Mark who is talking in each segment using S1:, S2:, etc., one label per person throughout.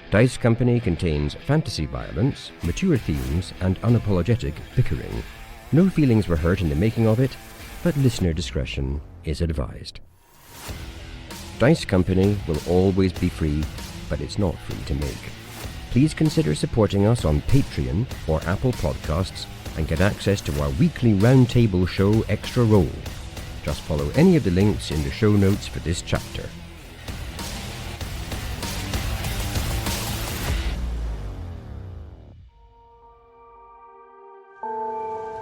S1: Dice Company contains fantasy violence, mature themes, and unapologetic bickering. No feelings were hurt in the making of it, but listener discretion is advised. Dice Company will always be free, but it's not free to make. Please consider supporting us on Patreon or Apple Podcasts and get access to our weekly roundtable show Extra Roll. Just follow any of the links in the show notes for this chapter.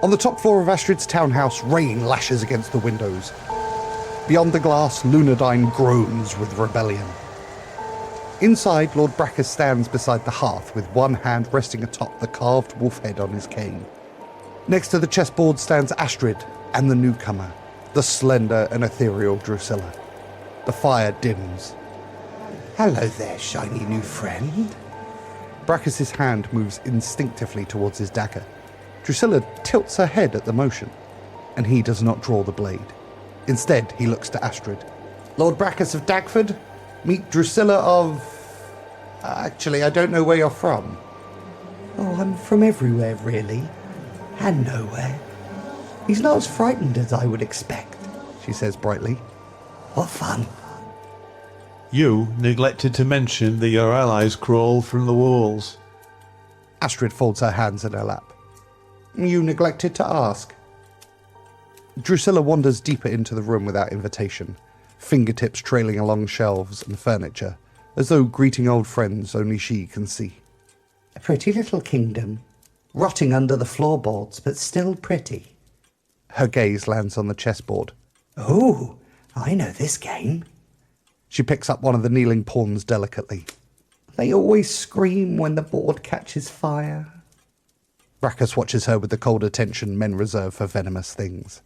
S2: On the top floor of Astrid's townhouse, rain lashes against the windows. Beyond the glass, Lunadyne groans with rebellion. Inside, Lord Brackus stands beside the hearth with one hand resting atop the carved wolf head on his cane. Next to the chessboard stands Astrid and the newcomer, the slender and ethereal Drusilla. The fire dims.
S3: Hello there, shiny new friend.
S2: Brackus's hand moves instinctively towards his dagger. Drusilla tilts her head at the motion, and he does not draw the blade. Instead, he looks to Astrid. Lord Brackus of Dagford, meet Drusilla of... Actually, I don't know where you're from.
S3: Oh, I'm from everywhere, really. And nowhere. He's not as frightened as I would expect,
S2: She says brightly.
S3: What fun.
S4: You neglected to mention that your allies crawl from the walls.
S2: Astrid folds her hands in her lap. You neglected to ask. Drusilla wanders deeper into the room without invitation, fingertips trailing along shelves and furniture, as though greeting old friends only she can see.
S3: A pretty little kingdom, rotting under the floorboards, but still pretty.
S2: Her gaze lands on the chessboard.
S3: Oh, I know this game.
S2: She picks up one of the kneeling pawns delicately.
S3: They always scream when the board catches fire.
S2: Brackus watches her with the cold attention men reserve for venomous things.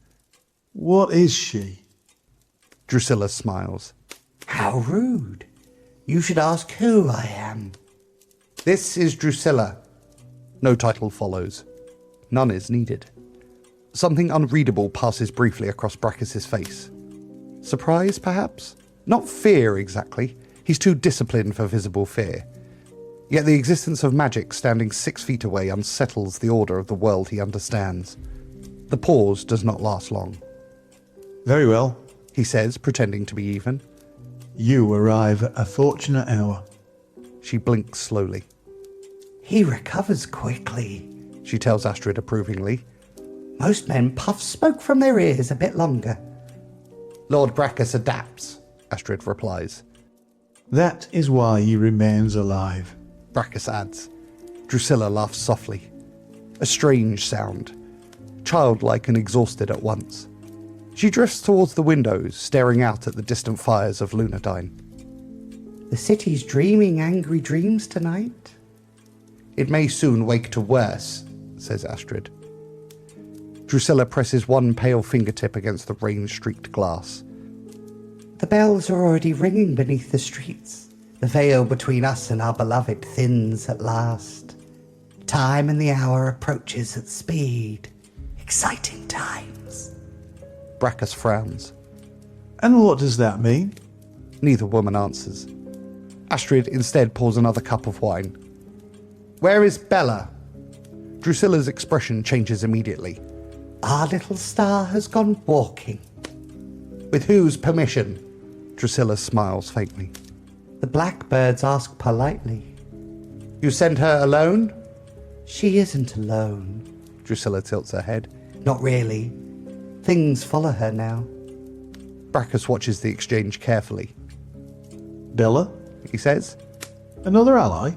S4: What is she?
S2: Drusilla smiles.
S3: How rude. You should ask who I am.
S2: This is Drusilla. No title follows. None is needed. Something unreadable passes briefly across Brackus's face. Surprise, perhaps? Not fear, exactly. He's too disciplined for visible fear. Yet the existence of magic standing 6 feet away unsettles the order of the world he understands. The pause does not last long.
S4: Very well.
S2: He says, pretending to be even.
S4: You arrive at a fortunate hour.
S2: She blinks slowly.
S3: He recovers quickly,
S2: She tells Astrid approvingly.
S3: Most men puff smoke from their ears a bit longer.
S2: Lord Brackus adapts, Astrid replies.
S4: That is why he remains alive.
S2: Brackus adds. Drusilla laughs softly. A strange sound, childlike and exhausted at once. She drifts towards the windows, staring out at the distant fires of Lunadyne.
S3: The city's dreaming angry dreams tonight.
S2: It may soon wake to worse, says Astrid. Drusilla presses one pale fingertip against the rain-streaked glass.
S3: The bells are already ringing beneath the streets. The veil between us and our beloved thins at last. Time and the hour approaches at speed. Exciting times.
S2: Brackus frowns.
S4: And what does that mean?
S2: Neither woman answers. Astrid instead pours another cup of wine. Where is Bella? Drusilla's expression changes immediately.
S3: Our little star has gone walking.
S2: With whose permission? Drusilla smiles faintly.
S3: The blackbirds ask politely.
S2: You sent her alone?
S3: She isn't alone.
S2: Drusilla tilts her head.
S3: Not really. Things follow her now.
S2: Brackus watches the exchange carefully.
S4: Bella?
S2: He says.
S4: Another ally?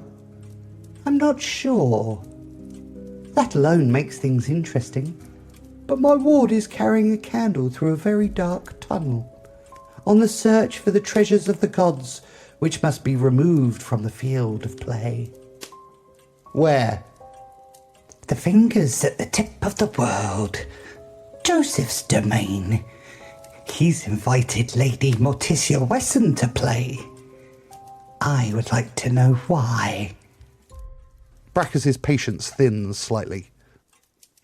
S3: I'm not sure. That alone makes things interesting. But my ward is carrying a candle through a very dark tunnel, on the search for the treasures of the gods, which must be removed from the field of play.
S2: Where?
S3: The fingers at the tip of the world. Joseph's domain. He's invited Lady Morticia Wesson to play. I would like to know why.
S2: Brackus's patience thins slightly.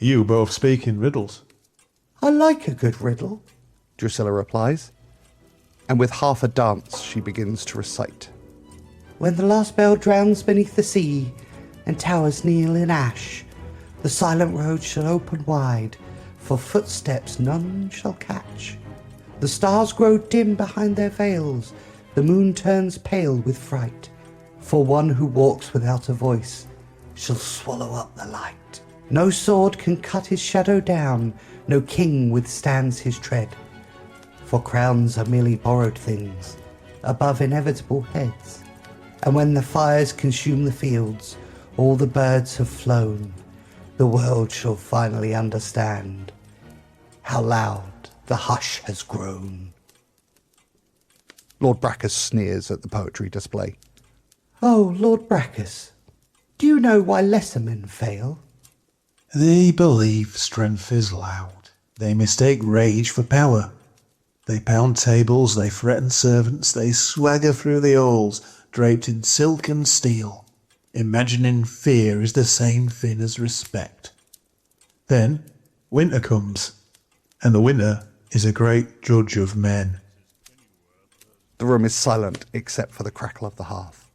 S4: You both speak in riddles.
S3: I like a good riddle,
S2: Drusilla replies. And with half a dance, she begins to recite.
S3: When the last bell drowns beneath the sea, and towers kneel in ash, the silent road shall open wide, for footsteps none shall catch. The stars grow dim behind their veils, the moon turns pale with fright, for one who walks without a voice shall swallow up the light. No sword can cut his shadow down, no king withstands his tread, for crowns are merely borrowed things above inevitable heads. And when the fires consume the fields, all the birds have flown, the world shall finally understand how loud the hush has grown.
S2: Lord Brackus sneers at the poetry display.
S3: Oh, Lord Brackus, do you know why lesser men fail?
S4: They believe strength is loud. They mistake rage for power. They pound tables, they threaten servants, they swagger through the halls, draped in silk and steel, imagining fear is the same thing as respect. Then winter comes, and the winter is a great judge of men.
S2: The room is silent except for the crackle of the hearth.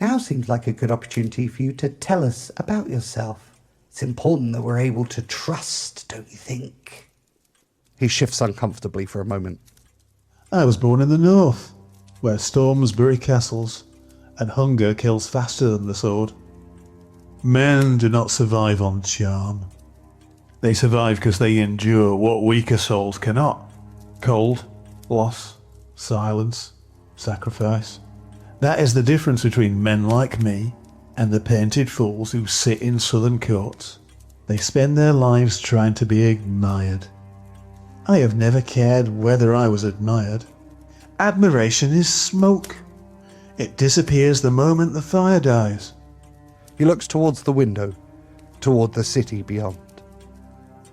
S3: Now seems like a good opportunity for you to tell us about yourself. It's important that we're able to trust, don't you think?
S2: He shifts uncomfortably for a moment.
S4: I was born in the north, where storms bury castles, and hunger kills faster than the sword. Men do not survive on charm. They survive because they endure what weaker souls cannot. Cold, loss, silence, sacrifice. That is the difference between men like me and the painted fools who sit in southern courts. They spend their lives trying to be admired. I have never cared whether I was admired. Admiration is smoke. It disappears the moment the fire dies.
S2: He looks towards the window, toward the city beyond.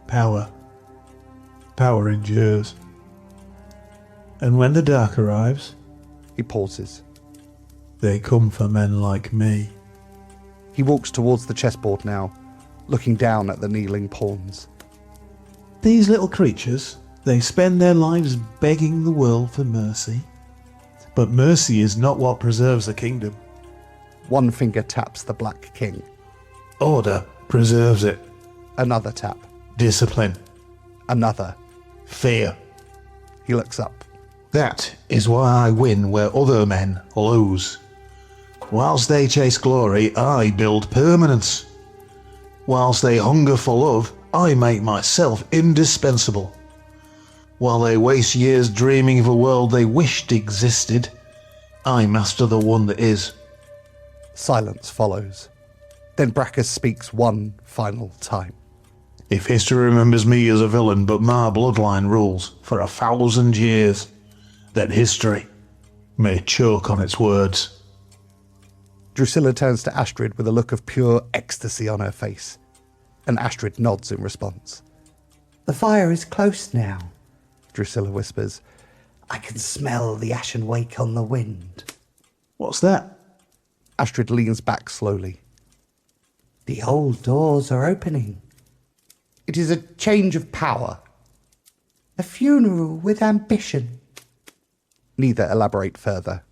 S4: Power. Power endures. And when the dark arrives,
S2: He pauses.
S4: they come for men like me.
S2: He walks towards the chessboard now, looking down at the kneeling pawns.
S4: These little creatures, they spend their lives begging the world for mercy. But mercy is not what preserves a kingdom.
S2: One finger taps the Black King.
S4: Order preserves it.
S2: Another tap.
S4: Discipline.
S2: Another.
S4: Fear.
S2: He looks up.
S4: That is why I win where other men lose. Whilst they chase glory, I build permanence. Whilst they hunger for love, I make myself indispensable. While they waste years dreaming of a world they wished existed, I master the one that is.
S2: Silence follows. Then Brackus speaks one final time.
S4: If history remembers me as a villain, but my bloodline rules for 1,000 years, then history may choke on its words.
S2: Drusilla turns to Astrid with a look of pure ecstasy on her face, and Astrid nods in response.
S3: The fire is close now.
S2: Drusilla whispers.
S3: I can smell the ashen wake on the wind.
S4: What's that?
S2: Astrid leans back slowly.
S3: The old doors are opening.
S2: It is a change of power.
S3: A funeral with ambition.
S2: Neither elaborate further.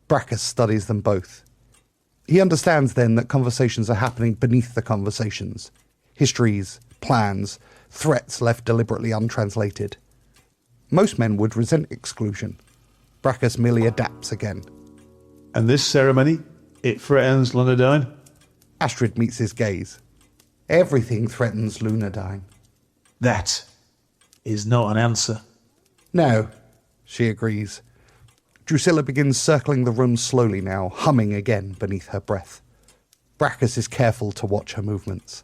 S2: Brackus studies them both. He understands then that conversations are happening beneath the conversations. Histories, plans, threats left deliberately untranslated. Most men would resent exclusion. Brackus merely adapts again.
S4: And this ceremony, it threatens Lunadine?
S2: Astrid meets his gaze.
S3: Everything threatens Lunadine.
S4: That is not an answer.
S2: No, she agrees. Drusilla begins circling the room slowly now, humming again beneath her breath. Brackus is careful to watch her movements.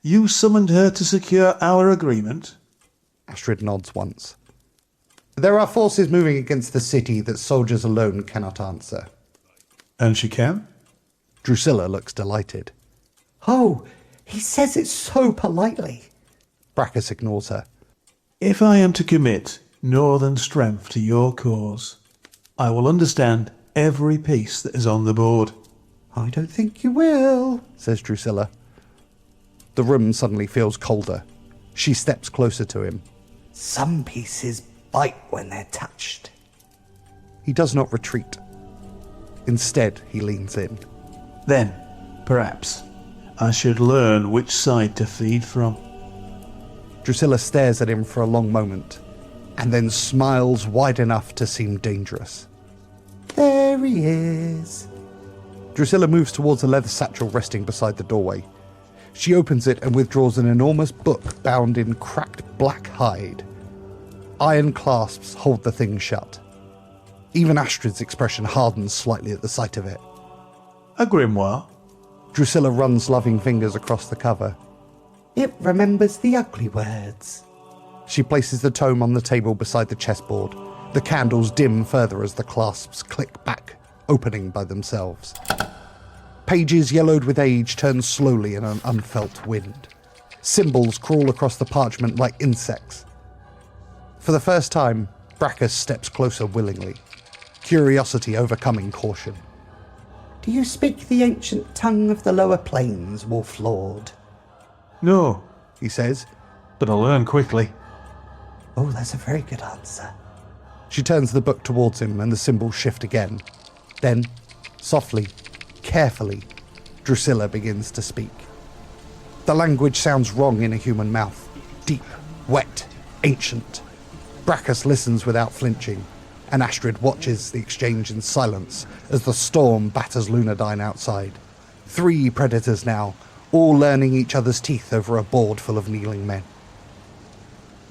S4: You summoned her to secure our agreement?
S2: Astrid nods once.
S3: There are forces moving against the city that soldiers alone cannot answer.
S4: And she can?
S2: Drusilla looks delighted.
S3: Oh, he says it so politely.
S2: Brackus ignores her.
S4: If I am to commit northern strength to your cause, I will understand every piece that is on the board.
S3: I don't think you will,
S2: Says Drusilla. The room suddenly feels colder. She steps closer to him.
S3: Some pieces bite when they're touched.
S2: He does not retreat. Instead, he leans in.
S4: Then, perhaps, I should learn which side to feed from.
S2: Drusilla stares at him for a long moment, and then smiles wide enough to seem dangerous.
S3: There he is.
S2: Drusilla moves towards a leather satchel resting beside the doorway. She opens it and withdraws an enormous book bound in cracked black hide. Iron clasps hold the thing shut. Even Astrid's expression hardens slightly at the sight of it.
S4: A grimoire?
S2: Drusilla runs loving fingers across the cover.
S3: It remembers the ugly words.
S2: She places the tome on the table beside the chessboard. The candles dim further as the clasps click back, opening by themselves. Pages yellowed with age turn slowly in an unfelt wind. Symbols crawl across the parchment like insects. For the first time, Bracchus steps closer willingly, curiosity overcoming caution.
S3: Do you speak the ancient tongue of the lower plains, Wolf Lord?
S4: No,
S2: He says.
S4: but I'll learn quickly.
S3: Oh, that's a very good answer.
S2: She turns the book towards him and the symbols shift again. Then, softly, carefully, Drusilla begins to speak. The language sounds wrong in a human mouth. Deep, wet, ancient. Bracchus listens without flinching, and Astrid watches the exchange in silence as the storm batters Lunadyne outside. 3 predators now, all learning each other's teeth over a board full of kneeling men.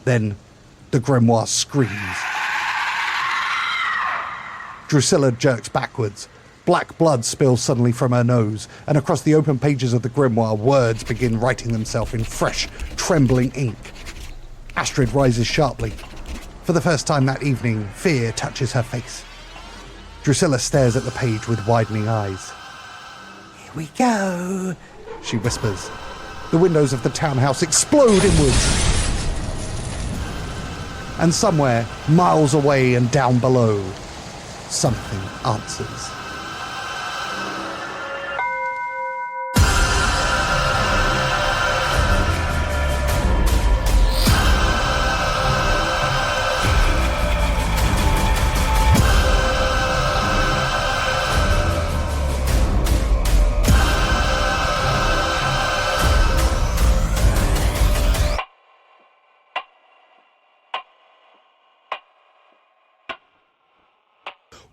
S2: Then, the grimoire screams. Drusilla jerks backwards. Black blood spills suddenly from her nose, and across the open pages of the grimoire, words begin writing themselves in fresh, trembling ink. Astrid rises sharply. For the first time that evening, fear touches her face. Drusilla stares at the page with widening eyes.
S3: Here we go.
S2: She whispers. The windows of the townhouse explode inwards. And somewhere, miles away and down below, something answers.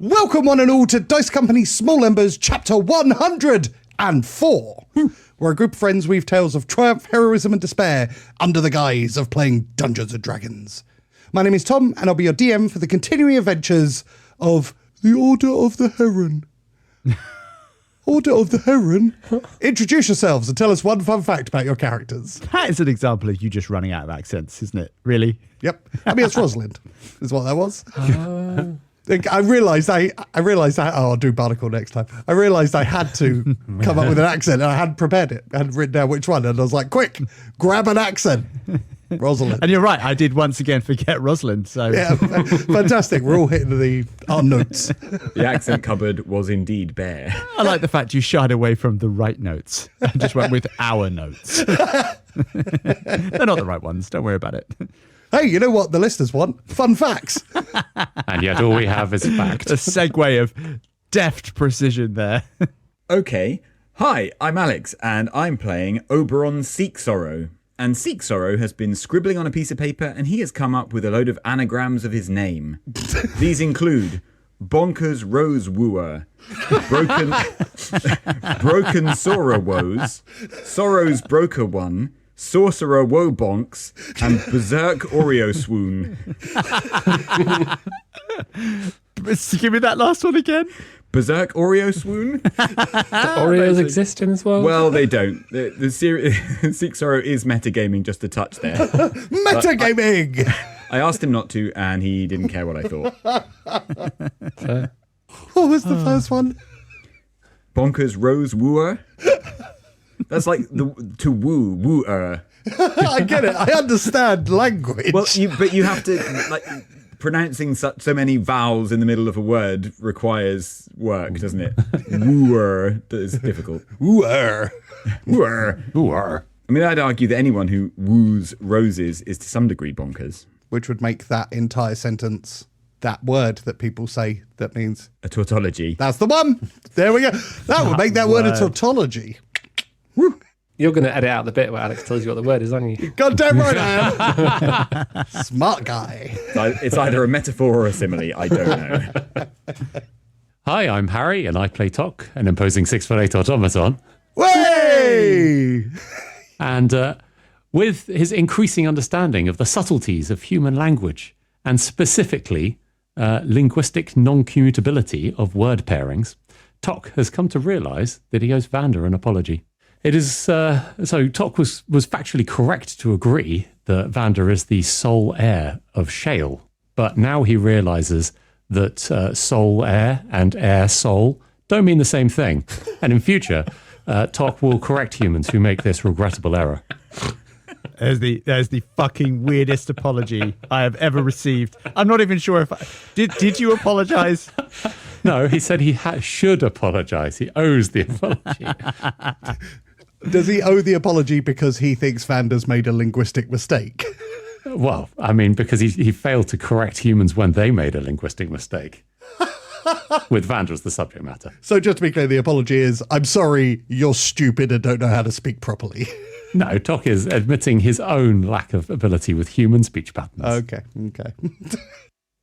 S2: Welcome one and all to Dice Company Small Embers Chapter 104. We're a group of friends weave tales of triumph, heroism and despair under the guise of playing Dungeons & Dragons. My name is Tom and I'll be your DM for the continuing adventures of the Order of the Heron. Order of the Heron? Introduce yourselves and tell us one fun fact about your characters.
S5: That is an example of you just running out of accents, isn't it? Really?
S2: Yep. I mean, it's Rosalind, is what that was. I realised I'll do Barnacle next time. I realised I had to come up with an accent and I hadn't prepared it. I hadn't written down which one. And I was like, quick, grab an accent. Rosalind.
S5: And you're right, I did once again forget Rosalind. So
S2: Yeah, fantastic. We're all hitting our notes.
S6: The accent cupboard was indeed bare.
S5: I like the fact you shied away from the right notes and just went with our notes. They're not the right ones. Don't worry about it.
S2: Hey, you know what the listeners want? Fun facts.
S6: And yet all we have is fact.
S5: A segue of deft precision there.
S6: Okay. Hi, I'm Alex, and I'm playing Oberon Seek Sorrow. And Seek Sorrow has been scribbling on a piece of paper, and he has come up with a load of anagrams of his name. These include Bonkers Rose Wooer, Broken Sorrow Woes, Sorrow's Broker One, Sorcerer Wobonks, and Berserk Oreo Swoon.
S5: Give me that last one again.
S6: Berserk Oreo Swoon?
S7: Oreos exist in this world?
S6: Well, they don't. The Seek Sorrow is metagaming just a touch there.
S2: Metagaming!
S6: I asked him not to, and he didn't care what I thought.
S2: What was the first one?
S6: Bonkers Rose Wooer? That's like to wooer.
S2: I get it. I understand language.
S6: Well, but you have to, like, pronouncing so many vowels in the middle of a word requires work, doesn't it? Wooer is difficult.
S2: Wooer.
S6: Wooer.
S7: Wooer.
S6: I mean, I'd argue that anyone who woos roses is to some degree bonkers.
S2: Which would make that entire sentence that word that people say that means...
S6: A tautology.
S2: That's the one. There we go. That would make that word a tautology. Woo.
S7: You're going to edit out the bit where Alex tells you what the word is, aren't you?
S2: Goddamn right I am. Smart guy.
S6: It's either a metaphor or a simile. I don't know.
S8: Hi, I'm Harry, and I play Tok, an imposing 6'8" automaton.
S2: Way!
S8: And with his increasing understanding of the subtleties of human language, and specifically linguistic non-commutability of word pairings, Tok has come to realise that he owes Vander an apology. It is so Tok was factually correct to agree that Vander is the sole heir of Shale, but now he realises that soul heir and heir soul don't mean the same thing, and in future, Tok will correct humans who make this regrettable error.
S5: There's the fucking weirdest apology I have ever received. I'm not even sure if did you apologise?
S8: No, he said he should apologise. He owes the apology.
S2: Does he owe the apology because he thinks Vander's made a linguistic mistake?
S8: Well, I mean, because he failed to correct humans when they made a linguistic mistake. With Vander as the subject matter.
S2: So just to be clear, the apology is, I'm sorry, you're stupid and don't know how to speak properly.
S8: No, Tok is admitting his own lack of ability with human speech patterns.
S2: Okay.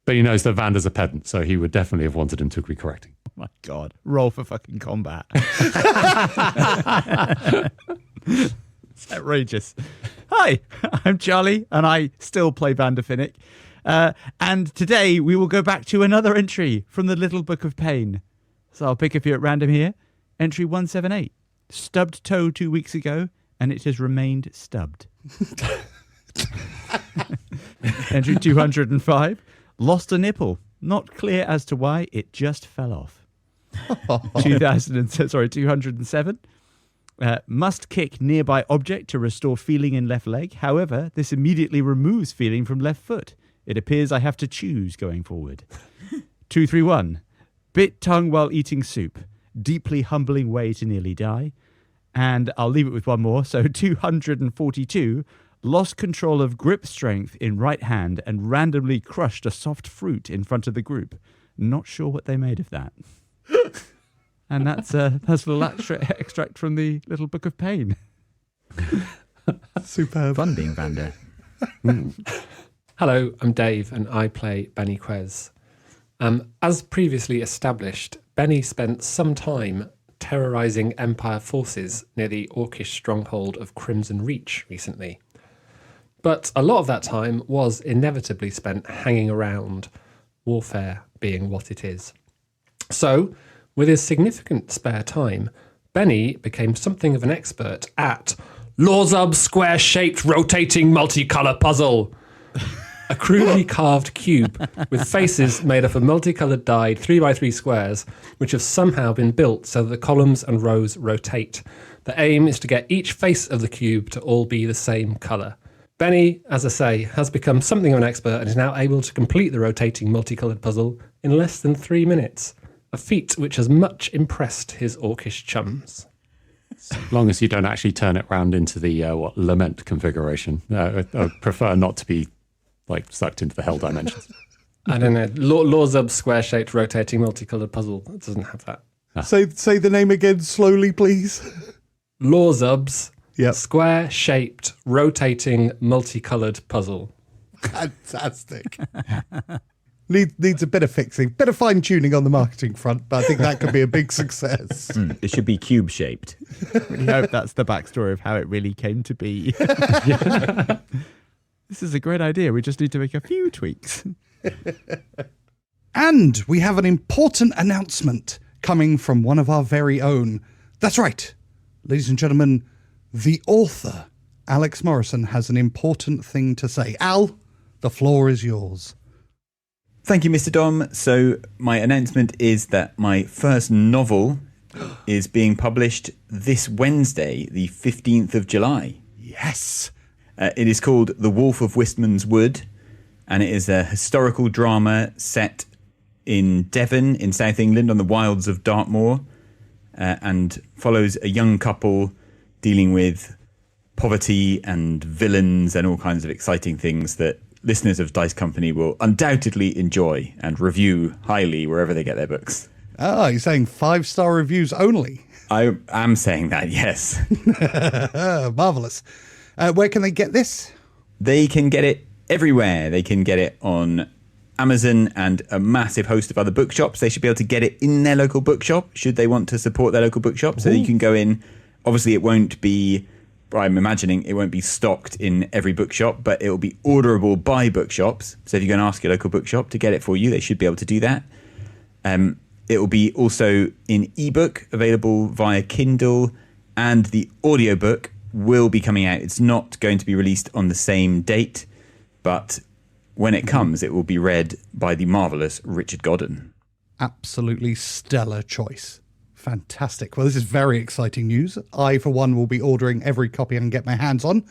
S8: But he knows that Vander's a pedant, so he would definitely have wanted him to be correcting.
S5: Oh my God. Roll for fucking combat. It's outrageous. Hi, I'm Charlie, and I still play Vander Finnick. And today we will go back to another entry from the Little Book of Pain. So I'll pick a few at random here. Entry 178. Stubbed toe 2 weeks ago, and it has remained stubbed. Entry 205. Lost a nipple. Not clear as to why, it just fell off. 207. Must kick nearby object to restore feeling in left leg. However, this immediately removes feeling from left foot. It appears I have to choose going forward. 231. Bit tongue while eating soup. Deeply humbling way to nearly die. And I'll leave it with one more. So 242. Lost control of grip strength in right hand and randomly crushed a soft fruit in front of the group. Not sure what they made of that. And that's a little extract from the Little Book of Pain.
S2: Superb.
S6: Fun being Vander.
S7: Hello, I'm Dave, and I play Benny Quez. As previously established, Benny spent some time terrorising Empire forces near the Orcish stronghold of Crimson Reach recently. But a lot of that time was inevitably spent hanging around, warfare being what it is. So, with his significant spare time, Benny became something of an expert at Lorzub's square-shaped rotating multicolour puzzle. A crudely carved cube with faces made up of multicoloured dyed 3x3 squares, which have somehow been built so that the columns and rows rotate. The aim is to get each face of the cube to all be the same colour. Benny, as I say, has become something of an expert and is now able to complete the rotating multicoloured puzzle in less than 3 minutes. A feat which has much impressed his Orcish chums.
S8: As long as you don't actually turn it round into the lament configuration. I prefer not to be sucked into the hell dimensions.
S7: I don't know. Lorzub's square-shaped rotating multicoloured puzzle. It doesn't have that.
S2: Say the name again slowly, please.
S7: Lorzub's
S2: Yep.
S7: square-shaped rotating multicoloured puzzle.
S2: Fantastic. Needs a bit of fixing, bit of fine-tuning on the marketing front, but I think that could be a big success.
S6: It should be cube-shaped.
S5: I really hope that's the backstory of how it really came to be. This is a great idea. We just need to make a few tweaks.
S2: And we have an important announcement coming from one of our very own. That's right, ladies and gentlemen, the author, Alex Morrison, has an important thing to say. Al, the floor is yours.
S6: Thank you, Mr. Dom. So my announcement is that my first novel is being published this Wednesday, the 15th of July.
S2: Yes.
S6: It is called The Wolf of Wistman's Wood, and it is a historical drama set in Devon, in South England, on the wilds of Dartmoor, and follows a young couple dealing with poverty and villains and all kinds of exciting things that listeners of Dice Company will undoubtedly enjoy and review highly wherever they get their books.
S2: Ah, you're saying 5-star reviews only?
S6: I am saying that, yes.
S2: Marvellous. Where can they get this?
S6: They can get it everywhere. They can get it on Amazon and a massive host of other bookshops. They should be able to get it in their local bookshop, should they want to support their local bookshop. So you can go in. Obviously, it won't be, I'm imagining it won't be stocked in every bookshop, but it will be orderable by bookshops. So if you go and ask your local bookshop to get it for you, they should be able to do that. It will be also in ebook, available via Kindle, and the audiobook will be coming out. It's not going to be released on the same date, but when it comes, it will be read by the marvellous Richard Godden.
S2: Absolutely stellar choice. Fantastic. Well, this is very exciting news. I, for one, will be ordering every copy I can get my hands on,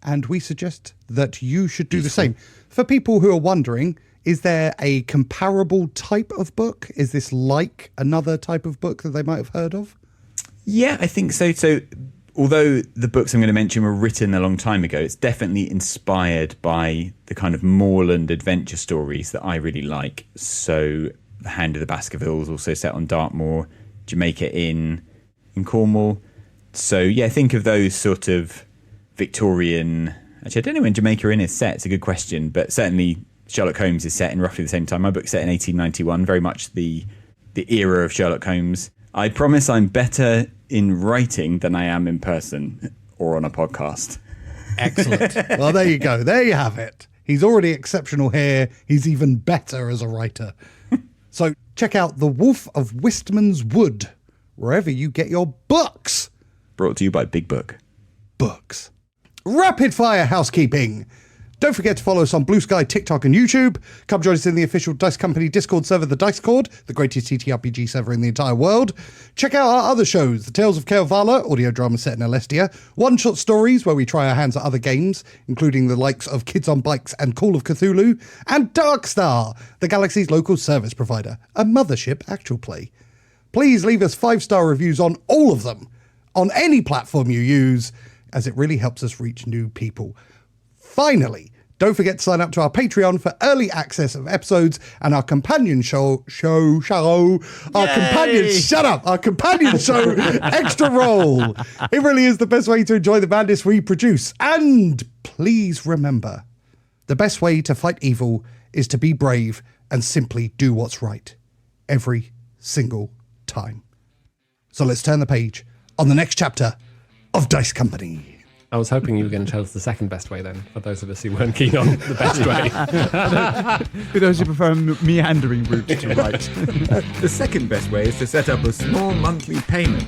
S2: and we suggest that you should do the same. For people who are wondering, is there a comparable type of book? Is this like another type of book that they might have heard of?
S6: Yeah, I think so. So although the books I'm going to mention were written a long time ago, it's definitely inspired by the kind of moorland adventure stories that I really like. So The Hound of the Baskervilles, also set on Dartmoor, Jamaica Inn in Cornwall. So yeah, think of those sort of Victorian... Actually, I don't know when Jamaica Inn is set. It's a good question, but certainly Sherlock Holmes is set in roughly the same time. My book's set in 1891, very much the era of Sherlock Holmes. I promise I'm better in writing than I am in person or on a podcast.
S2: Excellent. Well, there you go. There you have it. He's already exceptional here. He's even better as a writer. So check out The Wolf of Wistman's Wood, wherever you get your books.
S6: Brought to you by Big Book.
S2: Books. Rapid fire housekeeping. Don't forget to follow us on Blue Sky, TikTok and YouTube. Come join us in the official Dice Company Discord server, the Dice Cord, the greatest TTRPG server in the entire world. Check out our other shows, The Tales of Keovala, audio drama set in Alestia, One-Shot Stories, where we try our hands at other games, including the likes of Kids on Bikes and Call of Cthulhu, and Darkstar, the galaxy's local service provider, a mothership actual play. Please leave us 5-star reviews on all of them, on any platform you use, as it really helps us reach new people. Finally, don't forget to sign up to our Patreon for early access of episodes and our companion our companion show, Extra Roll. It really is the best way to enjoy the madness we produce. And please remember, the best way to fight evil is to be brave and simply do what's right every single time. So let's turn the page on the next chapter of Dice Company.
S7: I was hoping you were going to tell us the second best way then, for those of us who weren't keen on the best way.
S5: For those who prefer a meandering route to write.
S6: The second best way is to set up a small monthly payment.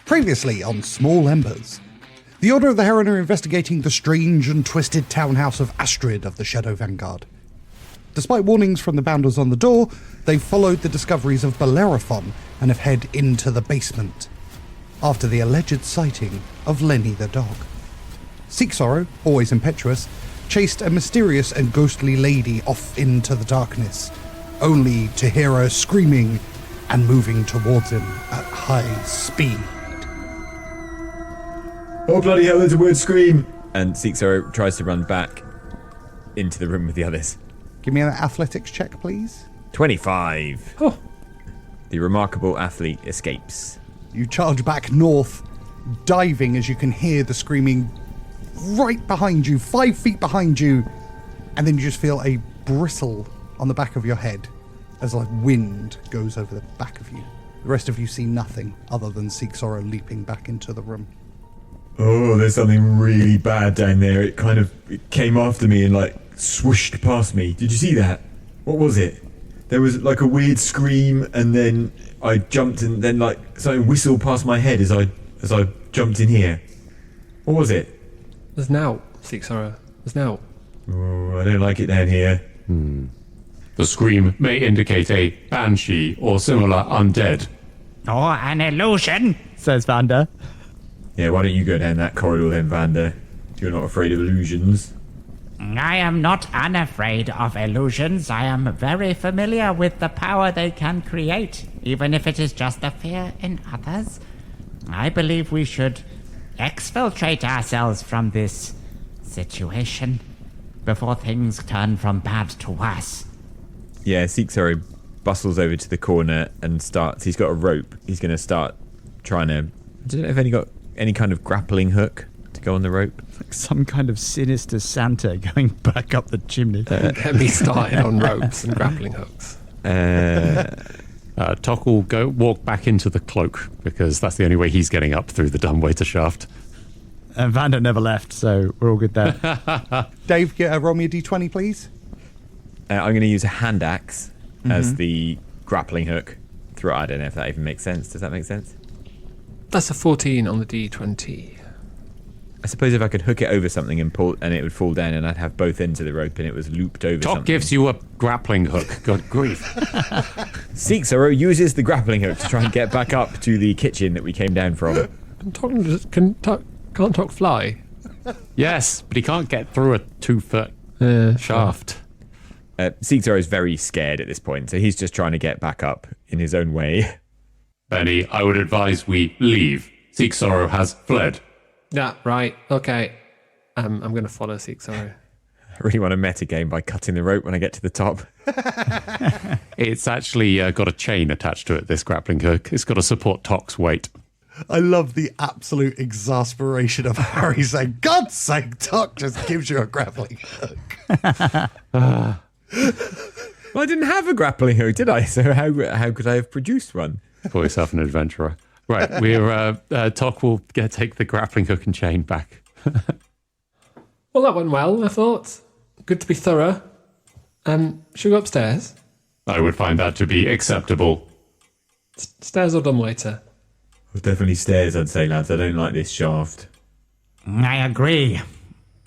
S2: Previously on Small Embers. The Order of the Heron are investigating the strange and twisted townhouse of Astrid of the Shadow Vanguard. Despite warnings from the bounders on the door, they've followed the discoveries of Bellerophon and have head into the basement, after the alleged sighting of Lenny the dog. Seek Sorrow, always impetuous, chased a mysterious and ghostly lady off into the darkness, only to hear her screaming and moving towards him at high speed.
S6: Oh, bloody hell, there's a weird scream! And Seek Sorrow tries to run back into the room with the others.
S2: Give me an athletics check, please.
S6: 25.
S7: Oh.
S6: The remarkable athlete escapes.
S2: You charge back north, diving as you can hear the screaming right behind you, 5 feet behind you, and then you just feel a bristle on the back of your head as like wind goes over the back of you. The rest of you see nothing other than Seek Sorrow leaping back into the room.
S9: Oh, there's something really bad down there. It came after me and swooshed past me. Did you see that? What was it? There was like a weird scream and then I jumped and then something whistled past my head as I jumped in here. What was it?
S7: There's now, Seek Sorrow. There's now.
S9: Oh, I don't like it down here.
S8: The scream may indicate a banshee or similar undead
S10: Or an illusion,
S5: says Vander.
S9: Yeah, why don't you go down that corridor then, Vander? You're not afraid of illusions.
S10: I am not unafraid of illusions. I am very familiar with the power they can create, even if it is just a fear in others. I believe we should exfiltrate ourselves from this situation before things turn from bad to worse.
S6: Yeah, Seek-Sorrow bustles over to the corner and starts. He's got a rope. He's going to start trying to. I don't know if any got any kind of grappling hook to go on the rope.
S5: Like some kind of sinister Santa going back up the chimney.
S7: Get me started on ropes and grappling hooks.
S8: Tok will walk back into the cloak because that's the only way he's getting up through the dumbwaiter shaft.
S5: And Vander never left, so we're all good there.
S2: Dave, roll me a d20, please.
S6: I'm going to use a hand axe as the grappling hook. I don't know if that even makes sense. Does that make sense?
S7: That's a 14 on the D20.
S6: I suppose if I could hook it over something and pull, and it would fall down, and I'd have both ends of the rope, and it was looped over.
S8: Tok
S6: something.
S8: gives you a grappling hook. Good grief!
S6: Seek-Sorrow uses the grappling hook to try and get back up to the kitchen that we came down from.
S7: Can't Tok fly?
S8: Yes, but he can't get through a 2-foot shaft.
S6: Seek-Sorrow is very scared at this point, so he's just trying to get back up in his own way.
S8: Benny, I would advise we leave. Seek-Sorrow has fled.
S7: Yeah, right. Okay. I'm going to follow Seek-Sorrow.
S6: I really want to metagame by cutting the rope when I get to the top.
S8: It's actually got a chain attached to it, this grappling hook. It's got to support Tok's weight.
S2: I love the absolute exasperation of Harry saying, God's sake, Tok just gives you a grappling hook.
S6: Well, I didn't have a grappling hook, did I? So how could I have produced one?
S8: Call yourself an adventurer. Right, we're Tok will take the grappling hook and chain back.
S7: Well, that went well, I thought. Good to be thorough. Should we go upstairs?
S8: I would find that to be acceptable.
S7: Stairs or dumbwaiter?
S9: Well, definitely stairs, I'd say, lads. I don't like this shaft.
S10: I agree.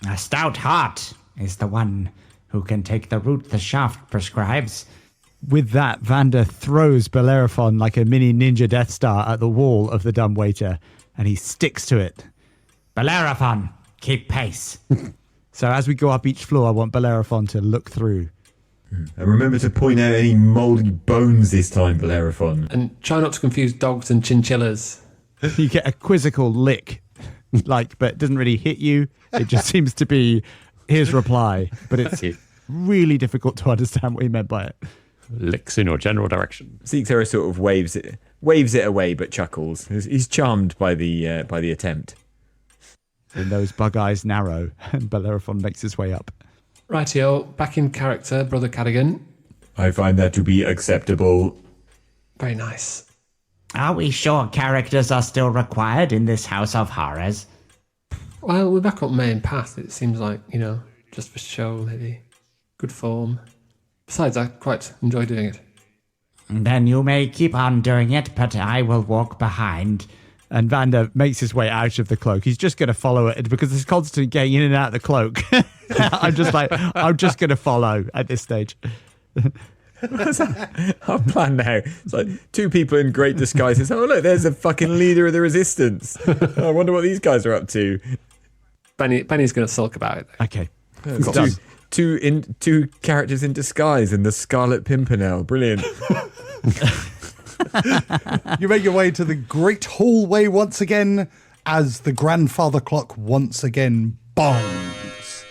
S10: A stout heart is the one who can take the route the shaft prescribes.
S5: With that, Vander throws Bellerophon like a mini ninja Death Star at the wall of the dumbwaiter, and he sticks to it.
S10: Bellerophon, keep pace.
S5: So as we go up each floor, I want Bellerophon to look through.
S9: And remember to point out any mouldy bones this time, Bellerophon.
S7: And try not to confuse dogs and chinchillas.
S5: You get a quizzical lick, but it doesn't really hit you. It just seems to be his reply, but it's really difficult to understand what he meant by it.
S8: Licks in your general direction.
S6: Seek-Sorrow sort of waves it away, but chuckles. He's charmed by the attempt.
S5: And those bug eyes narrow, and Bellerophon makes his way up.
S7: Rightio, back in character, Brother Cadigan.
S9: I find that to be acceptable.
S7: Very nice.
S10: Are we sure characters are still required in this house of horrors?
S7: Well, we're back on main path. It seems like, just for show, maybe. Good form. Besides, I quite enjoy doing it.
S10: Then you may keep on doing it, but I will walk behind.
S5: And Vander makes his way out of the cloak. He's just going to follow it because there's constant getting in and out of the cloak. I'm just going to follow at this stage.
S6: Our plan now. It's like two people in great disguises. Oh, look, there's a fucking leader of the resistance. I wonder what these guys are up to.
S7: Benny's going to sulk about it.
S5: Okay.
S6: Two characters in disguise in the Scarlet Pimpernel. Brilliant.
S2: You make your way to the great hallway once again as the grandfather clock once again bongs.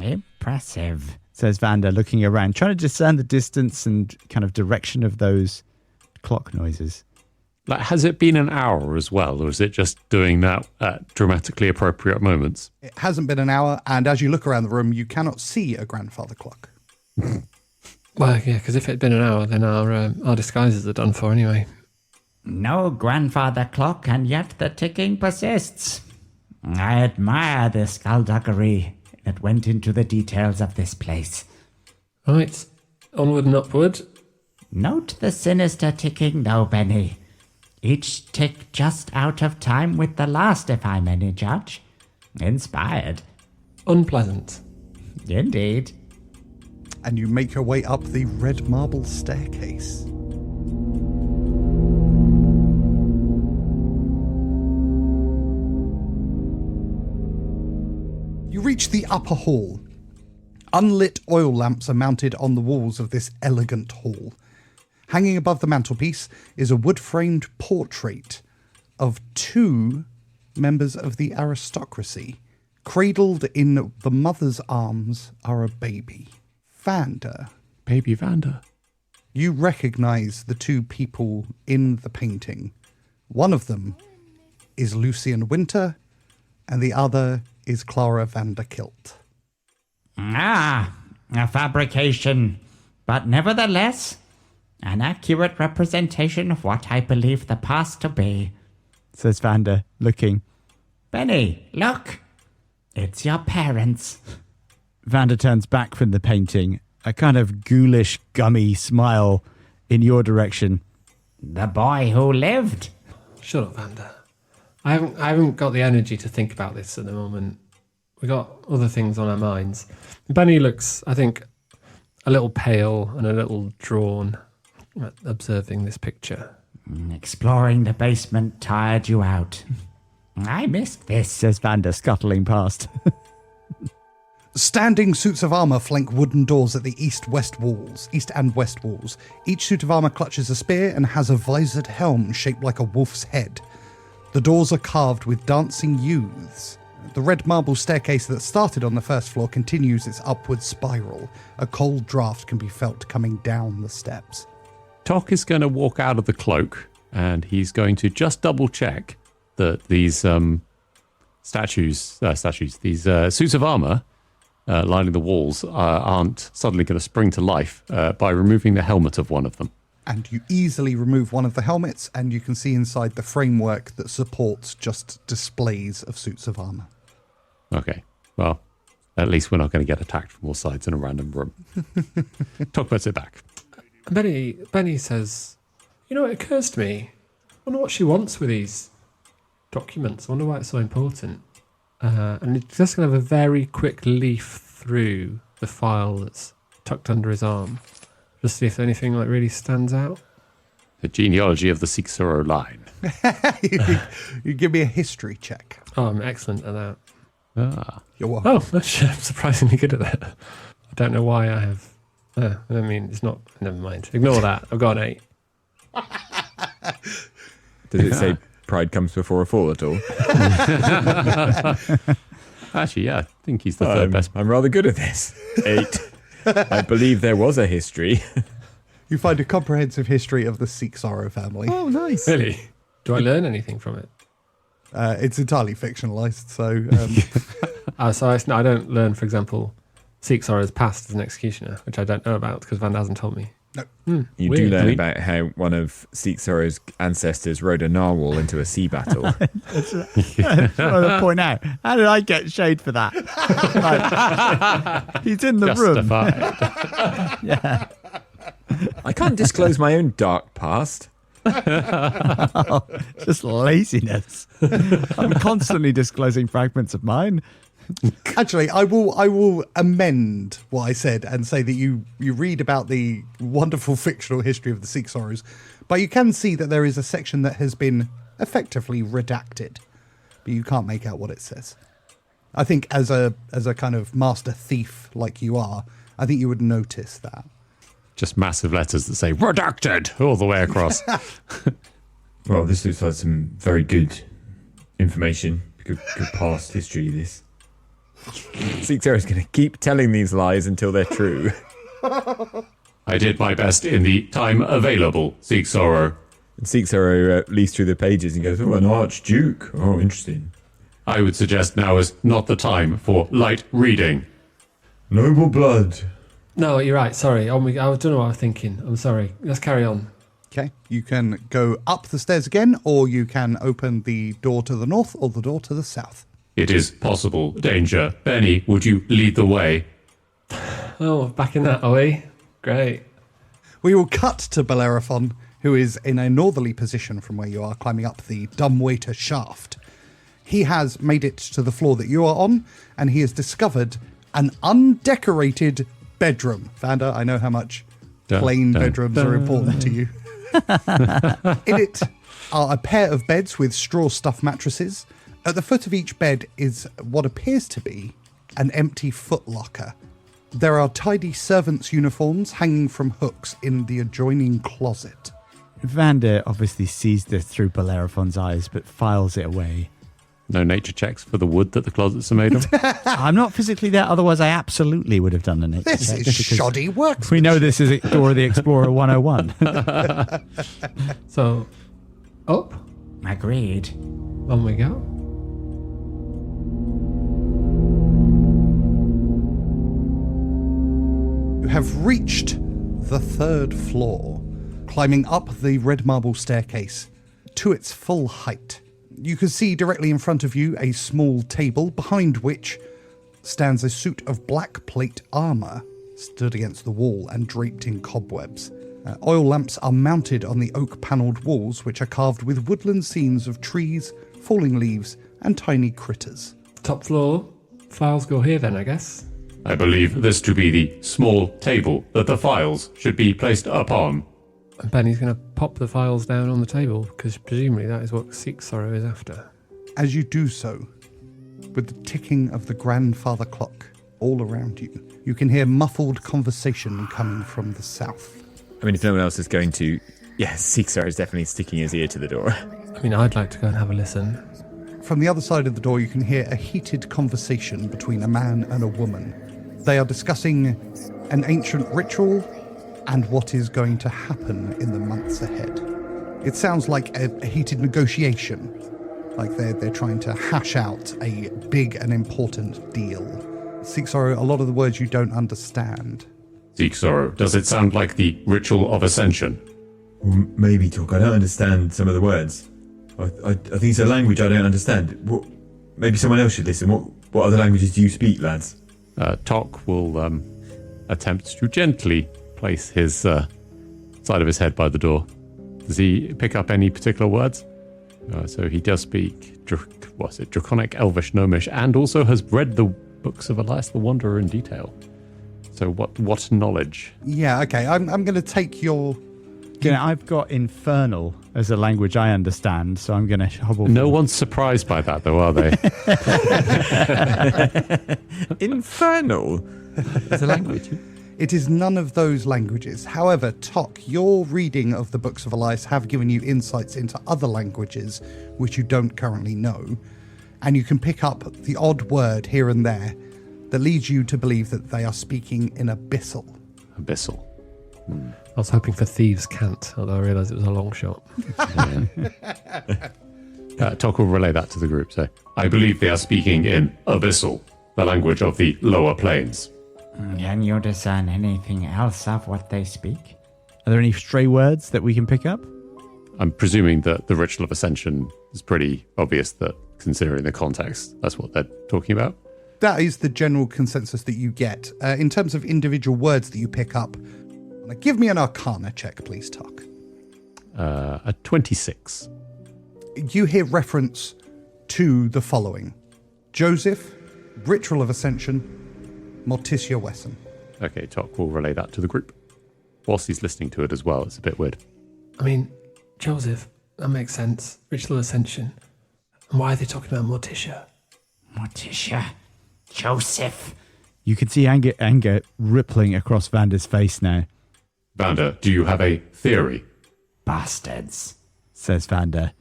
S10: Impressive,
S5: says Vander, looking around, trying to discern the distance and kind of direction of those clock noises.
S8: Like, has it been an hour as well, or is it just doing that at dramatically appropriate moments?
S2: It hasn't been an hour, and as you look around the room, you cannot see a grandfather clock.
S7: Well, yeah, because if it had been an hour, then our disguises are done for anyway.
S10: No grandfather clock, and yet the ticking persists. I admire the skullduggery that went into the details of this place.
S7: Right, onward and upward.
S10: Note the sinister ticking, though, Benny. Each tick just out of time with the last, if I'm any judge. Inspired.
S7: Unpleasant.
S10: Indeed.
S2: And you make your way up the red marble staircase. You reach the upper hall. Unlit oil lamps are mounted on the walls of this elegant hall. Hanging above the mantelpiece is a wood-framed portrait of 2 members of the aristocracy. Cradled in the mother's arms are a baby. Vander.
S8: Baby Vander.
S2: You recognise the 2 people in the painting. One of them is Lucian Winter, and the other is Clara Vanderkilt.
S10: Ah, a fabrication, but nevertheless, an accurate representation of what I believe the past to be,
S5: says Vander, looking.
S10: Benny, look. It's your parents.
S5: Vander turns back from the painting, a kind of ghoulish, gummy smile in your direction.
S10: The boy who lived.
S7: Shut up, Vander. I haven't got the energy to think about this at the moment. We got other things on our minds. Benny looks, I think, a little pale and a little drawn at observing this picture.
S10: Exploring the basement tired you out. I missed this,
S5: says Vander, scuttling past.
S2: Standing suits of armour flank wooden doors at the east and west walls. Each suit of armour clutches a spear and has a visored helm shaped like a wolf's head. The doors are carved with dancing youths. The red marble staircase that started on the first floor continues its upward spiral. A cold draft can be felt coming down the steps.
S8: Tok is going to walk out of the cloak, and he's going to just double check that these suits of armor lining the walls aren't suddenly going to spring to life by removing the helmet of one of them.
S2: And you easily remove one of the helmets, and you can see inside the framework that supports just displays of suits of armor.
S8: Okay, well, at least we're not going to get attacked from all sides in a random room. Tok puts it back.
S7: Benny says, you know, it occurs to me, I wonder what she wants with these documents. I wonder why it's so important. And he's just going to have a very quick leaf through the file that's tucked under his arm. Just see if anything like really stands out.
S8: The genealogy of the Sixoro line.
S2: You give me a history check.
S7: Oh, I'm excellent at that.
S8: Ah.
S2: You're welcome.
S7: Oh, I'm surprisingly good at that. I don't know why I have... I mean, it's not... Never mind. Ignore that. I've got an 8.
S6: Does it say pride comes before a fall at all?
S8: Actually, yeah, I think he's the third best.
S6: I'm rather good at this. 8. I believe there was a history.
S2: You find a comprehensive history of the Sixoro family.
S5: Oh, nice.
S7: Really? Do I learn anything from it?
S2: It's entirely fictionalized, so...
S7: I don't learn, for example, Sixoro's past as an executioner, which I don't know about because Van hasn't told me.
S2: No.
S6: You
S7: Weird.
S6: do learn about how one of Sixoro's ancestors rode a narwhal into a sea battle.
S5: That's what I point out. How did I get shade for that? Like, he's in the room. Yeah.
S6: I can't disclose my own dark past.
S5: Just laziness. I'm constantly disclosing fragments of mine.
S2: Actually, I will amend what I said and say that you read about the wonderful fictional history of the Sixoros, but you can see that there is a section that has been effectively redacted, but you can't make out what it says. I think as a kind of master thief like you are, I think you would notice that.
S8: Just massive letters that say redacted all the way across.
S9: Well, this looks like some very good information. Good past history, this.
S6: Sixoro's going to keep telling these lies until they're true.
S8: I did my best in the time available, Sixoro.
S6: And Sixoro leads through the pages and goes,
S9: Oh, an archduke. Oh, interesting.
S8: I would suggest now is not the time for light reading.
S9: Noble blood.
S7: No, you're right. Sorry. I don't know what I was thinking. I'm sorry. Let's carry on.
S2: Okay, you can go up the stairs again, or you can open the door to the north or the door to the south.
S8: It is possible danger. Benny, would you lead the way?
S7: Oh, back in that, are we? Great.
S2: We will cut to Bellerophon, who is in a northerly position from where you are, climbing up the dumbwaiter shaft. He has made it to the floor that you are on, and he has discovered an undecorated bedroom. Vander, I know how much plain bedrooms are important to you. In it are a pair of beds with straw stuffed mattresses. At the foot of each bed is what appears to be an empty footlocker. There are tidy servants' uniforms hanging from hooks in the adjoining closet.
S5: Vander obviously sees this through Bellerophon's eyes, but files it away.
S8: No nature checks for the wood that the closets are made of?
S5: I'm not physically there, otherwise I absolutely would have done a nature
S2: This
S5: check.
S2: is
S5: because
S2: shoddy work.
S5: We know this is Dora the Explorer 101.
S7: So, up.
S10: Agreed.
S7: On we go.
S2: You have reached the 3rd floor, climbing up the red marble staircase to its full height. You can see directly in front of you a small table, behind which stands a suit of black plate armour, stood against the wall and draped in cobwebs. Oil lamps are mounted on the oak-panelled walls, which are carved with woodland scenes of trees, falling leaves, and tiny critters.
S7: Top floor. Files go here then, I guess.
S8: I believe this to be the small table that the files should be placed upon.
S7: And Benny's going to pop the files down on the table, because presumably that is what Seek Sorrow is after.
S2: As you do so, with the ticking of the grandfather clock all around you, you can hear muffled conversation coming from the south.
S6: I mean, if no one else is going to... Yeah, Seeksar is definitely sticking his ear to the door.
S7: I mean, I'd like to go and have a listen.
S2: From the other side of the door, you can hear a heated conversation between a man and a woman. They are discussing an ancient ritual and what is going to happen in the months ahead. It sounds like a heated negotiation, like they're trying to hash out a big and important deal. Seek Sorrow, a lot of the words you don't understand.
S8: Seek Sorrow, does it sound like the ritual of ascension?
S9: Well, maybe, Talk. I don't understand some of the words. I think it's a language I don't understand. Maybe someone else should listen. What other languages do you speak, lads?
S8: Tok will attempt to gently place his side of his head by the door. Does he pick up any particular words? So he does speak, Draconic, Elvish, Gnomish, and also has read the books of Elias the Wanderer in detail. So what knowledge?
S2: Yeah, okay. I'm going to take your...
S5: I've got Infernal as a language I understand, so I'm going to hobble.
S8: No one's surprised by that, though, are they?
S6: Infernal? As a language?
S2: It is none of those languages. However, Tok, your reading of the Books of Elias have given you insights into other languages which you don't currently know, and you can pick up the odd word here and there that leads you to believe that they are speaking in Abyssal.
S8: Abyssal.
S7: I was hoping for Thieves' Cant, although I realised it was a long shot.
S8: Tok will relay that to the group. So I believe they are speaking in Abyssal, the language of the lower planes.
S10: Can you discern anything else of what they speak?
S5: Are there any stray words that we can pick up?
S8: I'm presuming that the ritual of ascension is pretty obvious, that considering the context, that's what they're talking about.
S2: That is the general consensus that you get. In terms of individual words that you pick up, give me an Arcana check, please, Tok.
S8: A 26.
S2: You hear reference to the following: Joseph, Ritual of Ascension, Morticia Wesson.
S8: Okay, Tok will relay that to the group. Whilst he's listening to it as well, it's a bit weird.
S7: I mean, Joseph, that makes sense. Ritual Ascension. And why are they talking about Morticia?
S10: Morticia. Joseph.
S5: You can see anger rippling across Vander's face now.
S8: Vander, do you have a theory?
S10: Bastards,
S5: says Vander.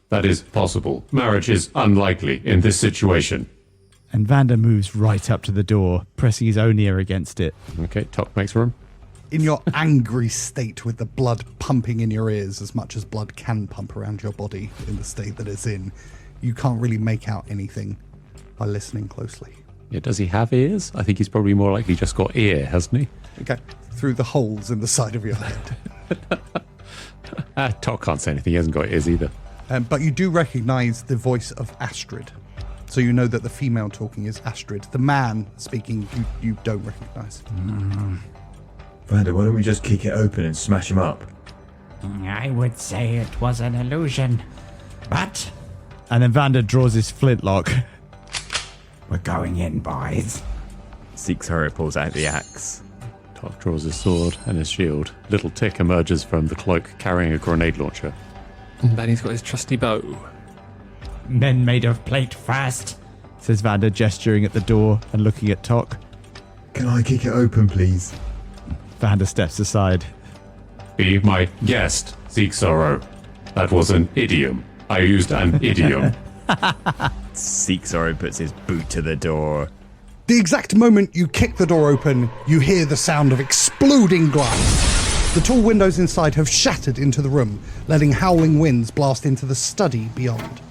S8: That is possible. Marriage is unlikely in this situation.
S5: And Vander moves right up to the door, pressing his own ear against it.
S8: Okay, Tok makes room.
S2: In your angry state, with the blood pumping in your ears as much as blood can pump around your body in the state that it's in, you can't really make out anything by listening closely.
S8: Yeah, does he have ears? I think he's probably more likely just got ear, hasn't he?
S2: Okay, through the holes in the side of your head.
S8: Tok can't say anything. He hasn't got ears either.
S2: But you do recognise the voice of Astrid. So you know that the female talking is Astrid. The man speaking, you don't recognise.
S9: Vander, why don't we just kick it open and smash him up?
S10: I would say it was an illusion, but...
S5: And then Vander draws his flintlock.
S10: We're going in, boys.
S6: Seeks Horror pulls out the axe.
S8: Tok draws his sword and his shield. Little Tick emerges from the cloak carrying a grenade launcher.
S7: And Benny's got his trusty bow.
S10: Men made of plate first.
S5: says Vander, gesturing at the door and looking at Tok.
S9: Can I kick it open, please?
S5: Vander steps aside.
S8: Be my guest, seek sorrow. That was an idiom. I used an idiom.
S6: Seek Sorrow puts his boot to the door.
S2: The exact moment you kick the door open, you hear the sound of exploding glass. The tall windows inside have shattered into the room, letting howling winds blast into the study beyond.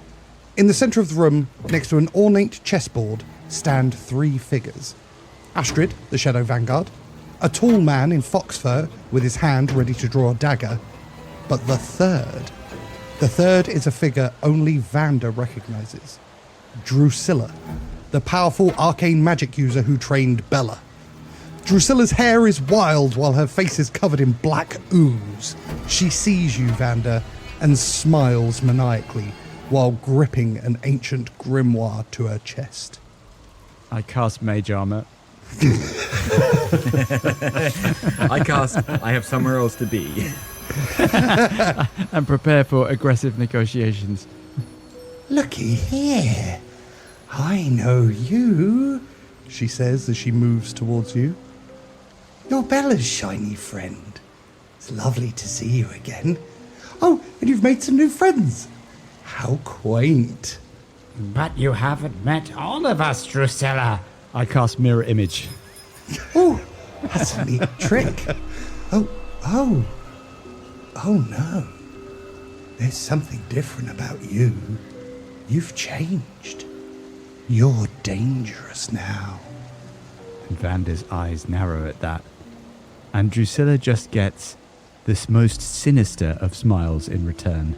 S2: In the centre of the room, next to an ornate chessboard, stand 3 figures. Astrid, the Shadow Vanguard, a tall man in fox fur with his hand ready to draw a dagger, but the third is a figure only Vander recognises. Drusilla, the powerful arcane magic user who trained Bella. Drusilla's hair is wild while her face is covered in black ooze. She sees you, Vander, and smiles maniacally while gripping an ancient grimoire to her chest.
S5: I cast Mage Armor.
S6: I have somewhere else to be.
S5: And prepare for aggressive negotiations.
S3: Looky here. I know you,
S2: She says as she moves towards you.
S3: You're Bella's shiny friend. It's lovely to see you again. Oh, and you've made some new friends. How quaint.
S10: But you haven't met all of us, Drusilla.
S5: I cast Mirror Image.
S3: Oh, that's a neat trick. Oh no. There's something different about you. You've changed. You're dangerous now.
S5: And Vander's eyes narrow at that. And Drusilla just gets this most sinister of smiles in return.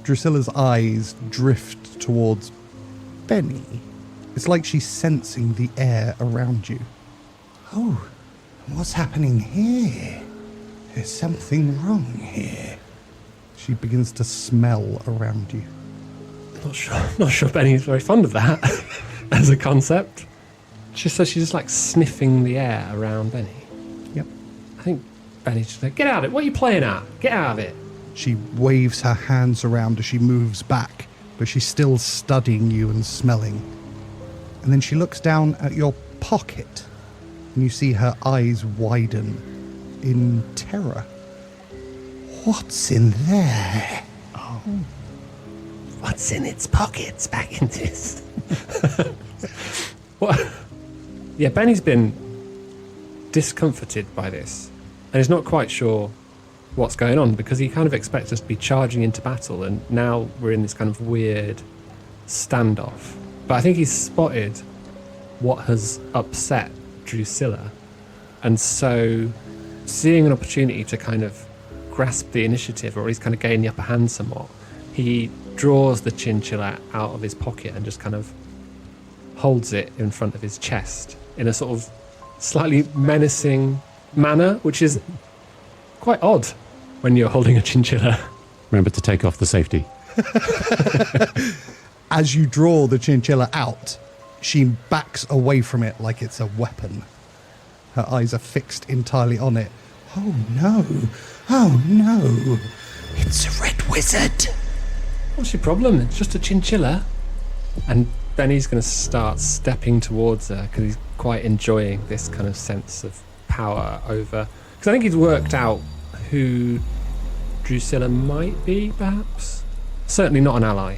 S2: Drusilla's eyes drift towards Benny. It's like she's sensing the air around you.
S3: Oh, what's happening here? There's something wrong here.
S2: She begins to smell around you.
S7: Not sure Benny's very fond of that as a concept. She says she's just like sniffing the air around Benny.
S2: Yep.
S7: I think Benny's just like, get out of it. What are you playing at? Get out of it.
S2: She waves her hands around as she moves back, but she's still studying you and smelling. And then she looks down at your pocket, and you see her eyes widen in terror.
S3: What's in there?
S2: Oh.
S3: What's in its pockets back in this?
S7: What? Yeah, Benny's been discomforted by this, and he's not quite sure what's going on because he kind of expects us to be charging into battle, and now we're in this kind of weird standoff. But I think he's spotted what has upset Drusilla, and so seeing an opportunity to kind of grasp the initiative, or at least kind of gain the upper hand somewhat, he draws the chinchilla out of his pocket and just kind of holds it in front of his chest in a sort of slightly menacing manner, which is quite odd when you're holding a chinchilla.
S8: Remember to take off the safety.
S2: As you draw the chinchilla out, she backs away from it like it's a weapon. Her eyes are fixed entirely on it.
S3: Oh no. Oh no. It's a red wizard.
S7: What's your problem? It's just a chinchilla. And Benny's going to start stepping towards her because he's quite enjoying this kind of sense of power over... Because I think he's worked out who Drusilla might be, perhaps. Certainly not an ally.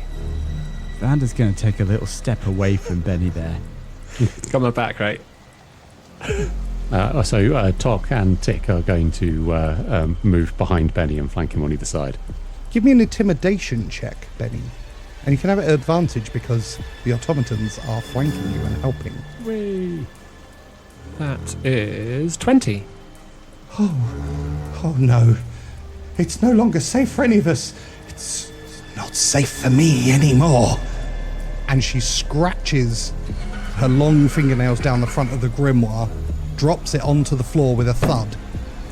S5: Vander's going to take a little step away from Benny there.
S7: Got my back, right?
S8: So Tok and Tick are going to move behind Benny and flank him on either side.
S2: Give me an intimidation check, Benny. And you can have it at advantage because the automatons are flanking you and helping.
S7: Whee. That is 20.
S3: Oh no. It's no longer safe for any of us. It's not safe for me anymore.
S2: And she scratches her long fingernails down the front of the grimoire, drops it onto the floor with a thud,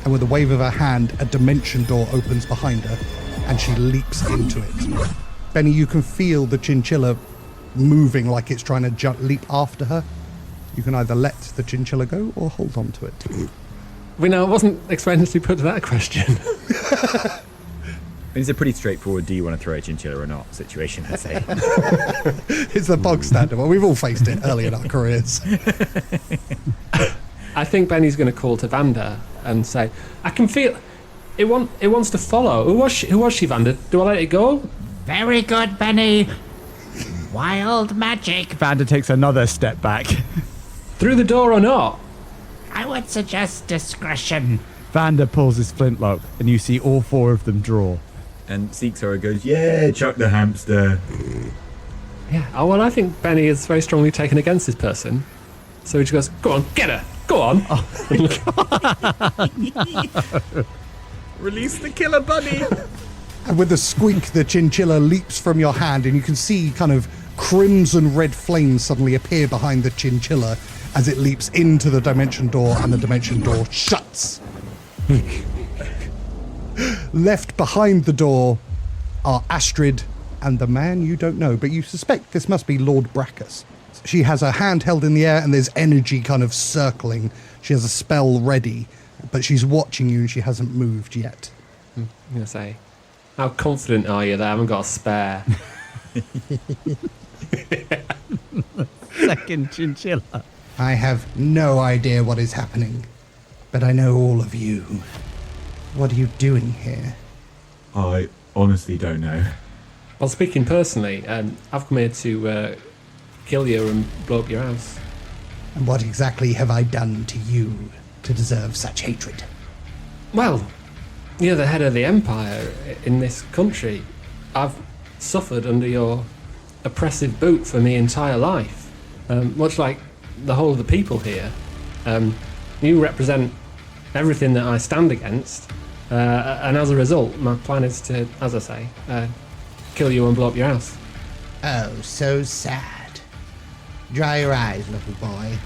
S2: and with a wave of her hand, a dimension door opens behind her, and she leaps into it. Benny, you can feel the chinchilla moving like it's trying to leap after her. You can either let the chinchilla go or hold on to it.
S7: I wasn't expecting to be put to that question.
S6: It's a pretty straightforward, do you want to throw a chinchilla or not situation, I'd say.
S2: It's the bog standard one. We've all faced it early in our careers.
S7: I think Benny's going to call to Vanda and say, I can feel it wants to follow. Who was she, Vanda? Do I let it go?
S10: Very good, Benny. Wild magic.
S5: Vanda takes another step back.
S7: Through the door or not?
S10: I would suggest discretion.
S5: Vanda pulls his flintlock, and you see all 4 of them draw.
S6: And Seeksora goes, yeah, chuck the hamster.
S7: Yeah. Oh, well, I think Benny is very strongly taken against this person. So he just goes, go on, get her. Go on.
S6: Release the killer bunny.
S2: And with a squeak, the chinchilla leaps from your hand, and you can see kind of crimson red flames suddenly appear behind the chinchilla as it leaps into the dimension door, and the dimension door shuts. Left behind the door are Astrid and the man you don't know, but you suspect this must be Lord Brackus. She has her hand held in the air, and there's energy kind of circling. She has a spell ready, but she's watching you, and she hasn't moved yet.
S7: I'm going to say, how confident are you that I haven't got a spare?
S5: Second chinchilla.
S2: I have no idea what is happening, but I know all of you. What are you doing here?
S9: I honestly don't know.
S7: Well, speaking personally, I've come here to kill you and blow up your house.
S2: And what exactly have I done to you to deserve such hatred?
S7: Well, you're the head of the empire in this country. I've suffered under your oppressive boot for my entire life, much like the whole of the people here. You represent everything that I stand against, and as a result, my plan is to, as I say, kill you and blow up your house.
S2: Oh, so sad. Dry your eyes, little boy.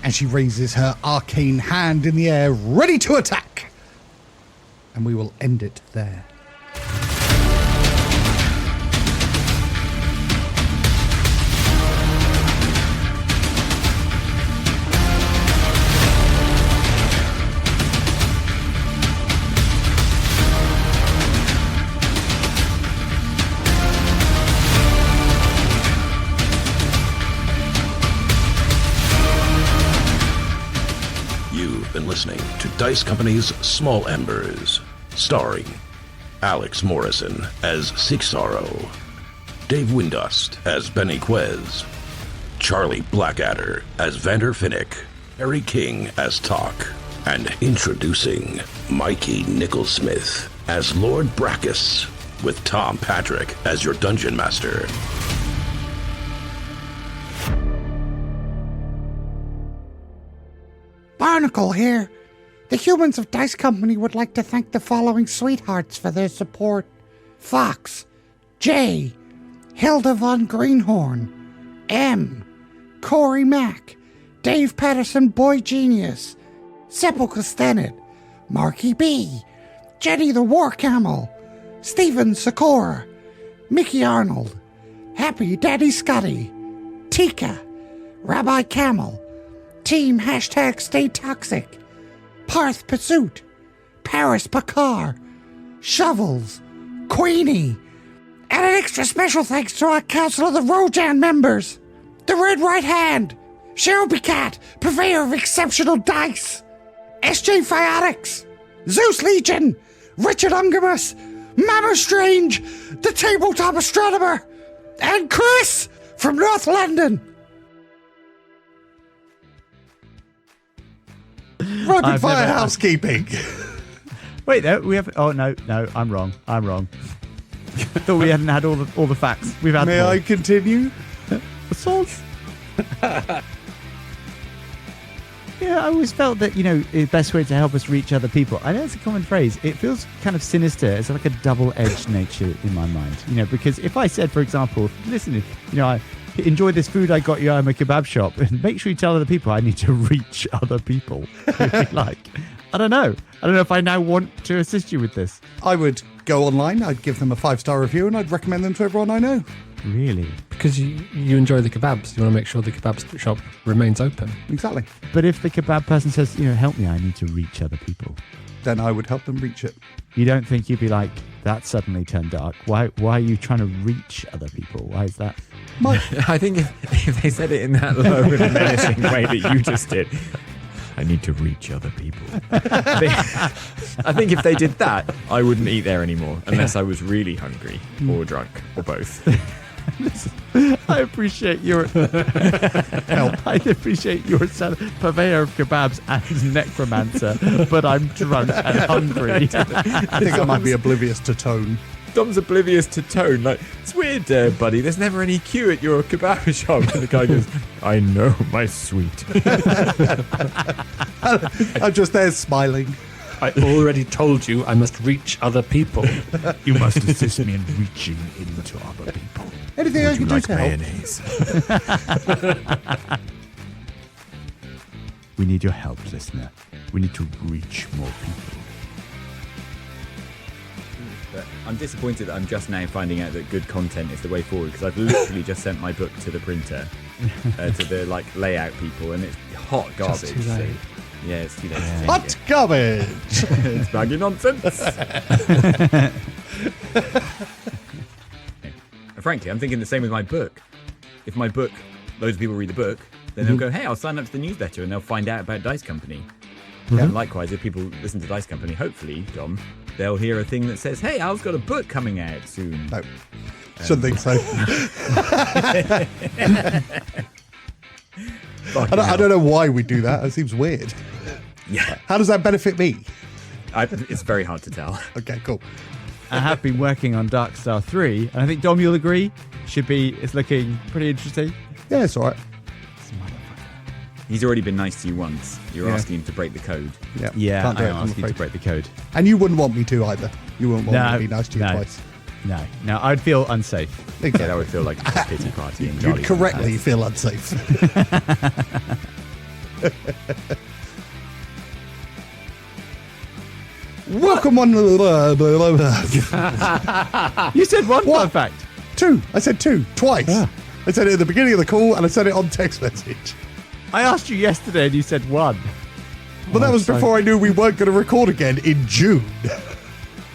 S2: And she raises her arcane hand in the air, ready to attack. And we will end it there.
S11: Listening to Dice Company's Small Embers, starring Alex Morrison as Seeksora, Dave Windust as Benny Quez, Charlie Blackadder as Vander Finnick, Harry King as Talk, and introducing Mikey Nicholsmith as Lord Brackus, with Tom Patrick as your Dungeon Master.
S3: Barnacle here. The humans of Dice Company would like to thank the following sweethearts for their support. Fox, J, Hilda von Greenhorn, M, Corey Mack, Dave Patterson Boy Genius, Sepulchre Stennet, Marky B, Jenny the War Camel, Stephen Sikora, Mickey Arnold, Happy Daddy Scotty, Tika, Rabbi Camel, Team #Stay Toxic, Parth Pursuit, Paris Picard, Shovels, Queenie, and an extra special thanks to our Council of the Rojan members, the Red Right Hand, Shelby Cat, purveyor of exceptional dice, SJ Phiotics, Zeus Legion, Richard Ungamus, Mama Strange, the Tabletop Astronomer, and Chris from North London.
S2: Rapid fire housekeeping.
S5: Wait, no, we have. Oh no, I'm wrong. Thought we hadn't had all the facts. We've had.
S2: May I continue?
S5: Assaults. Yeah, I always felt that, the best way to help us reach other people. I know it's a common phrase. It feels kind of sinister. It's like a double-edged nature in my mind. Because if I said, for example, listen, I enjoy this food I got you. I'm a kebab shop, and make sure you tell other people I need to reach other people. I don't know. I don't know if I now want to assist you with this.
S2: I would go online, I'd give them a 5-star review, and I'd recommend them to everyone I know.
S5: Really?
S7: Because you enjoy the kebabs. You want to make sure the kebab shop remains open.
S2: Exactly.
S5: But if the kebab person says, help me, I need to reach other people.
S2: Then I would help them reach it.
S5: You don't think you'd be like, that suddenly turned dark. Why are you trying to reach other people? Why is that?
S6: I think if they said it in that low and menacing way that you just did, I need to reach other people. I think if they did that, I wouldn't eat there anymore unless I was really hungry or drunk or both.
S5: I appreciate your help. I appreciate your purveyor of kebabs and necromancer, but I'm drunk and hungry.
S2: I think I might be oblivious to tone.
S6: Dom's oblivious to tone. Like, it's weird, buddy. There's never any queue at your kebab shop. And the guy goes, I know, my sweet.
S2: I'm just there smiling.
S7: I already told you I must reach other people.
S5: You must assist me in reaching into other people.
S2: Anything I can do to help?
S6: mayonnaise?
S5: We need your help, listener. We need to reach more people.
S6: But I'm disappointed that I'm just now finding out that good content is the way forward, because I've literally just sent my book to the printer, to the layout people, and it's hot garbage.
S7: Just too late.
S6: Yeah, it's too late.
S2: Hot garbage!
S6: It's baggy nonsense. And frankly, I'm thinking the same with my book. If my book, loads of people read the book, then they'll go, hey, I'll sign up to the newsletter, and they'll find out about Dice Company. And likewise, if people listen to Dice Company, hopefully, Dom, they'll hear a thing that says, hey, Al's got a book coming out soon.
S2: No. Shouldn't think so. I don't know why we do that. It seems weird.
S6: Yeah.
S2: How does that benefit me?
S6: It's very hard to tell.
S2: Okay, cool.
S5: I have been working on Darkstar 3, and I think, Dom, you'll agree, it's looking pretty interesting.
S2: Yeah, it's all right.
S6: He's already been nice to you once. You're asking him to break the code.
S5: Yeah,
S2: Can't do it,
S5: I'm
S2: I'm
S5: asking you to
S2: afraid.
S5: break the code.
S2: And you wouldn't want me to either. You wouldn't want me to be nice to you
S5: no.
S2: twice.
S5: No, I'd feel unsafe.
S6: Yeah, that would feel like a pity party. And
S2: You'd correctly feel unsafe. Welcome on.
S5: You said one fun fact.
S2: 2. I said 2 twice. I said it at the beginning of the call, and I said it on text message.
S5: I asked you yesterday, and you said 1.
S2: But that was before I knew we weren't going to record again in June.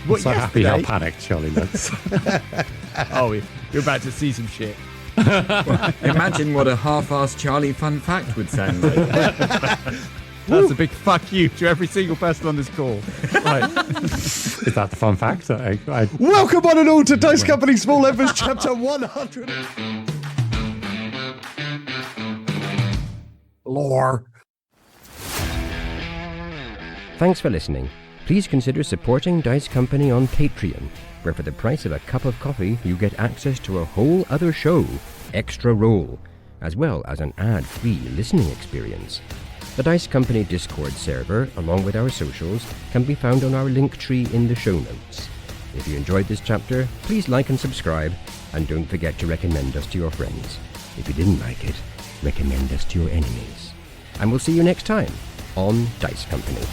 S5: What,
S8: So happy how
S5: yesterday?
S8: panicked Charlie looks.
S5: Oh, you're about to see some shit.
S6: Imagine what a half-assed Charlie fun fact would sound like.
S5: That's a big fuck you to every single person on this call. Right.
S8: Is that the fun fact?
S2: Welcome on and all to Dice Company Small Embers Chapter 100. Lore.
S1: Thanks for listening. Please consider supporting Dice Company on Patreon, where for the price of a cup of coffee you get access to a whole other show, Extra Roll, as well as an ad-free listening experience. The Dice Company Discord server, along with our socials, can be found on our link tree in the show notes. If you enjoyed this chapter, please like and subscribe, and don't forget to recommend us to your friends. If you didn't like it, recommend us to your enemies. And we'll see you next time on Dice Company.